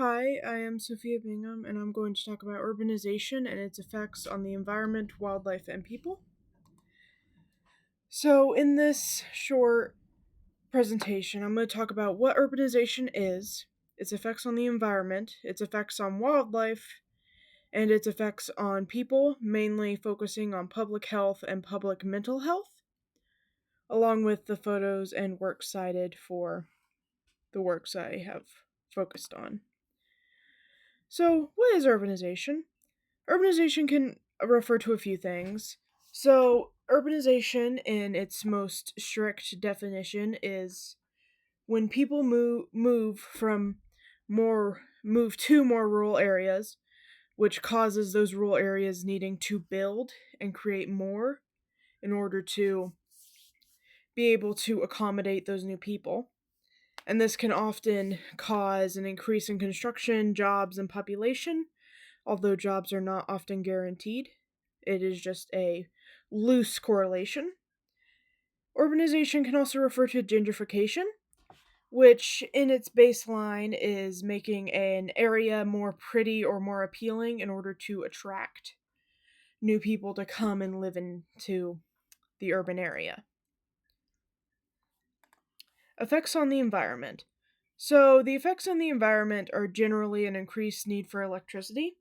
Hi, I am Sophia Bingham, and I'm going to talk about urbanization and its effects on the environment, wildlife, and people. So, in this short presentation, I'm going to talk about what urbanization is, its effects on the environment, its effects on wildlife, and its effects on people, mainly focusing on public health and public mental health, along with the photos and works cited for the works I have focused on. So, what is urbanization? Urbanization can refer to a few things. So, urbanization, in its most strict definition, is when people move to more rural areas, which causes those rural areas needing to build and create more in order to be able to accommodate those new people. And this can often cause an increase in construction, jobs, and population, although jobs are not often guaranteed. It is just a loose correlation. Urbanization can also refer to gentrification, which in its baseline is making an area more pretty or more appealing in order to attract new people to come and live into the urban area. Effects on the environment. So, the effects on the environment are generally an increased need for electricity,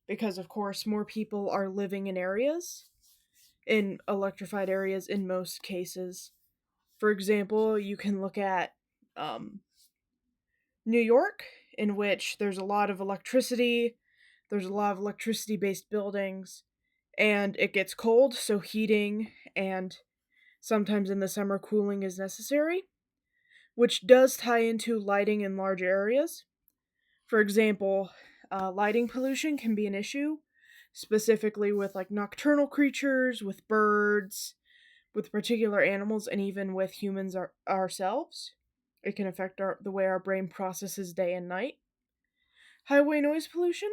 because, of course, more people are living in electrified areas in most cases. For example, you can look at um, New York, in which there's a lot of electricity based buildings, and it gets cold, so heating and sometimes in the summer cooling is necessary, which does tie into lighting in large areas. For example, lighting pollution can be an issue, specifically with like nocturnal creatures, with birds, with particular animals, and even with humans ourselves. It can affect the way our brain processes day and night. Highway noise pollution.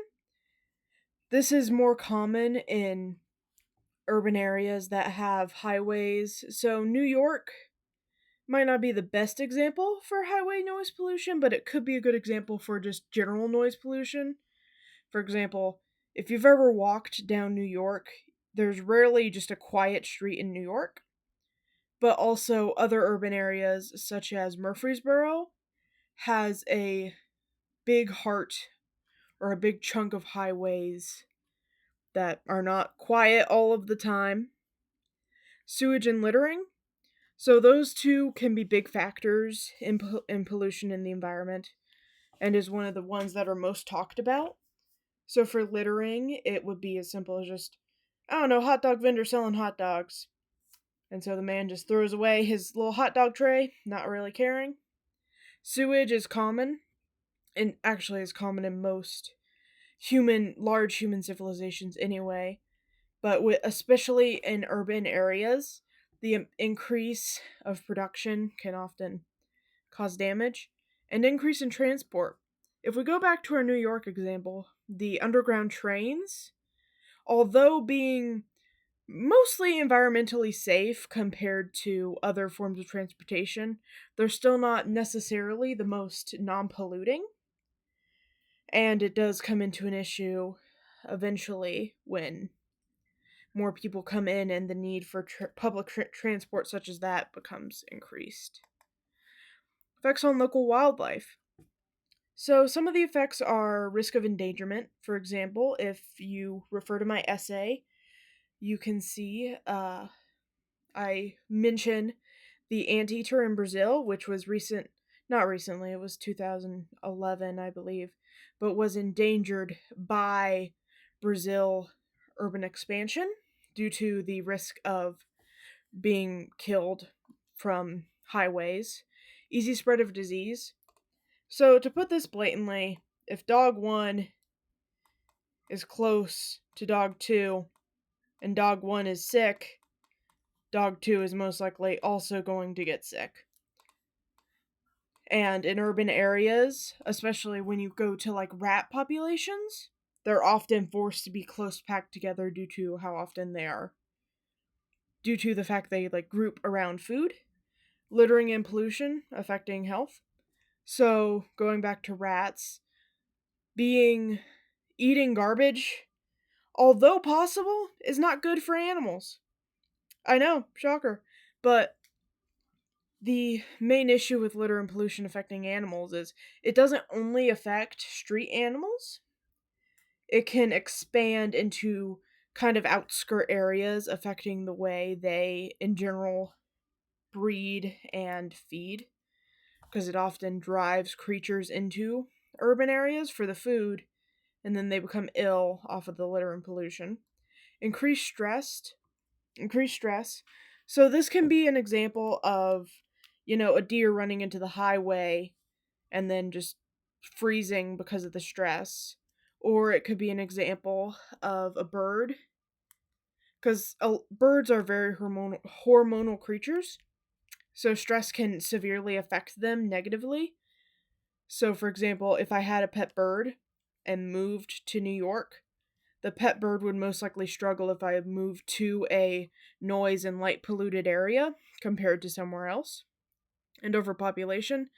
This is more common in urban areas that have highways. So, New York might not be the best example for highway noise pollution, but it could be a good example for just general noise pollution. For example, if you've ever walked down New York, there's rarely just a quiet street in New York, but also other urban areas such as Murfreesboro has a big heart or a big chunk of highways that are not quiet all of the time. Sewage and littering. So those two can be big factors in pollution in the environment and is one of the ones that are most talked about. So for littering, it would be as simple as just, I don't know, hot dog vendor selling hot dogs. And so the man just throws away his little hot dog tray, not really caring. Sewage is common, and actually is common in most large human civilizations anyway. But especially in urban areas, the increase of production can often cause damage, and increase in transport. If we go back to our New York example, the underground trains, although being mostly environmentally safe compared to other forms of transportation, they're still not necessarily the most non polluting. And it does come into an issue eventually when more people come in and the need for public transport such as that becomes increased. Effects on local wildlife. So, some of the effects are risk of endangerment. For example, if you refer to my essay, you can see I mention the anteater in Brazil, which was not recently, it was 2011, I believe, but was endangered by Brazil urban expansion due to the risk of being killed from highways, easy spread of disease. So, to put this blatantly, if dog 1 is close to dog 2 and dog 1 is sick, dog 2 is most likely also going to get sick. And in urban areas, especially when you go to like rat populations, they're often forced to be close packed together due to how often they are, due to the fact they like group around food, littering and pollution affecting health. So, going back to rats, being eating garbage, although possible, is not good for animals. I know, shocker. But the main issue with litter and pollution affecting animals is it doesn't only affect street animals, it can expand into kind of outskirt areas, affecting the way they, in general, breed and feed, because it often drives creatures into urban areas for the food, and then they become ill off of the litter and pollution. Increased stress. Increased stress. So this can be an example of, a deer running into the highway and then just freezing because of the stress. Or it could be an example of a bird, because birds are very hormonal creatures, so stress can severely affect them negatively. So, for example, if I had a pet bird and moved to New York, the pet bird would most likely struggle if I had moved to a noise and light polluted area compared to somewhere else. And overpopulation.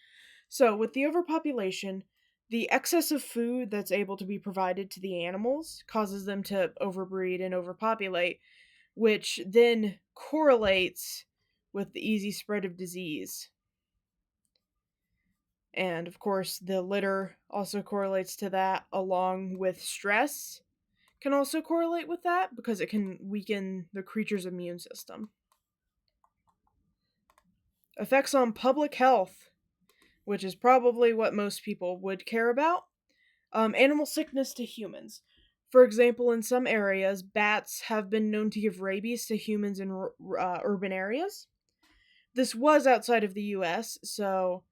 So, with the overpopulation, the excess of food that's able to be provided to the animals causes them to overbreed and overpopulate, which then correlates with the easy spread of disease. And of course, the litter also correlates to that, along with stress can also correlate with that because it can weaken the creature's immune system. Effects on public health, which is probably what most people would care about. Animal sickness to humans. For example, in some areas, bats have been known to give rabies to humans in urban areas. This was outside of the US, so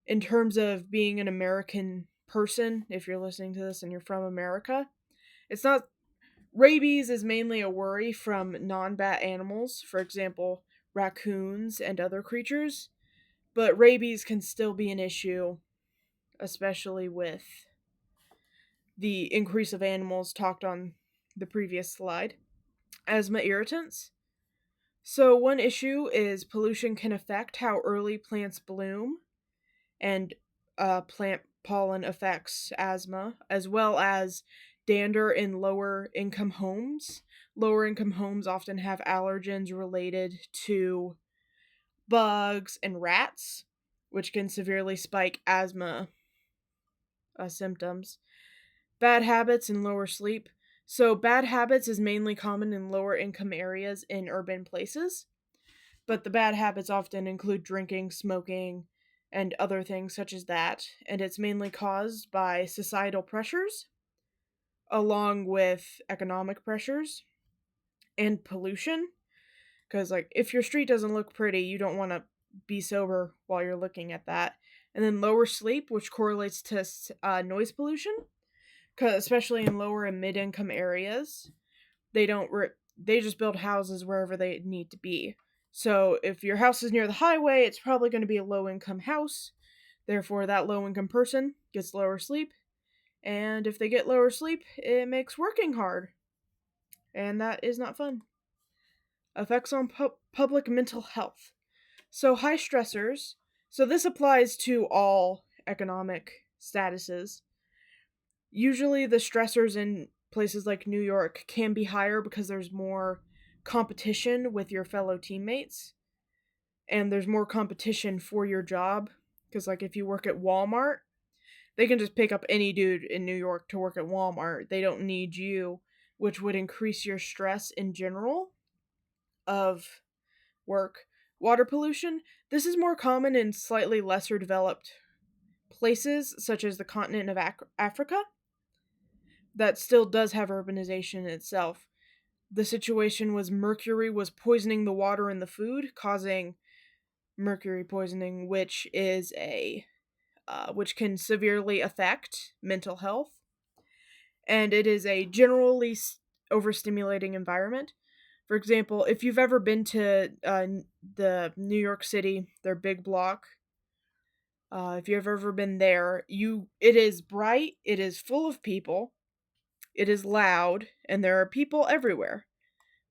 in terms of being an American person, if you're listening to this and you're from America, it's not. Rabies is mainly a worry from non bat animals, for example, raccoons and other creatures, but rabies can still be an issue, especially with the increase of animals talked on the previous slide. Asthma irritants. So, one issue is pollution can affect how early plants bloom, and plant pollen affects asthma, as well as dander in lower income homes. Lower income homes often have allergens related to bugs and rats, which can severely spike asthma symptoms. Bad habits and lower sleep. So, bad habits is mainly common in lower income areas in urban places, but the bad habits often include drinking, smoking, and other things such as that, and it's mainly caused by societal pressures, along with economic pressures and pollution. Because, like, if your street doesn't look pretty, you don't want to be sober while you're looking at that. And then lower sleep, which correlates to noise pollution, cause especially in lower and mid income areas, they don't they just build houses wherever they need to be. So if your house is near the highway, it's probably going to be a low income house. Therefore, that low income person gets lower sleep. And if they get lower sleep, it makes working hard. And that is not fun. Effects on public mental health. So, high stressors. So, this applies to all economic statuses. Usually, the stressors in places like New York can be higher because there's more competition with your fellow teammates, and there's more competition for your job. Because, like, if you work at Walmart, they can just pick up any dude in New York to work at Walmart. They don't need you, which would increase your stress in general of work. Water pollution. This is more common in slightly lesser developed places, such as the continent of Africa, that still does have urbanization in itself. The situation was mercury was poisoning the water and the food, causing mercury poisoning, which can severely affect mental health, and it is a generally overstimulating environment. For example, if you've ever been to the New York City, their big block, if you've ever been there, it is bright, it is full of people, it is loud, and there are people everywhere,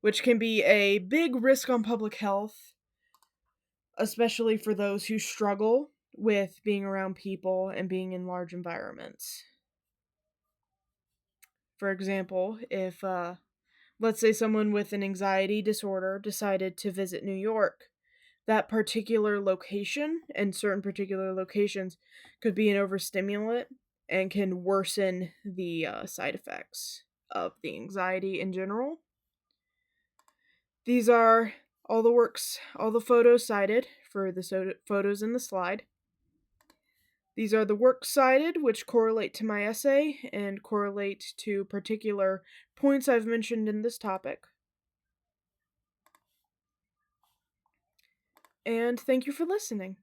which can be a big risk on public health, especially for those who struggle with being around people and being in large environments. For example, if let's say someone with an anxiety disorder decided to visit New York, that particular location and certain particular locations could be an overstimulant and can worsen the side effects of the anxiety in general. These are all the photos cited for the photos in the slide. These are the works cited, which correlate to my essay and correlate to particular points I've mentioned in this topic. And thank you for listening.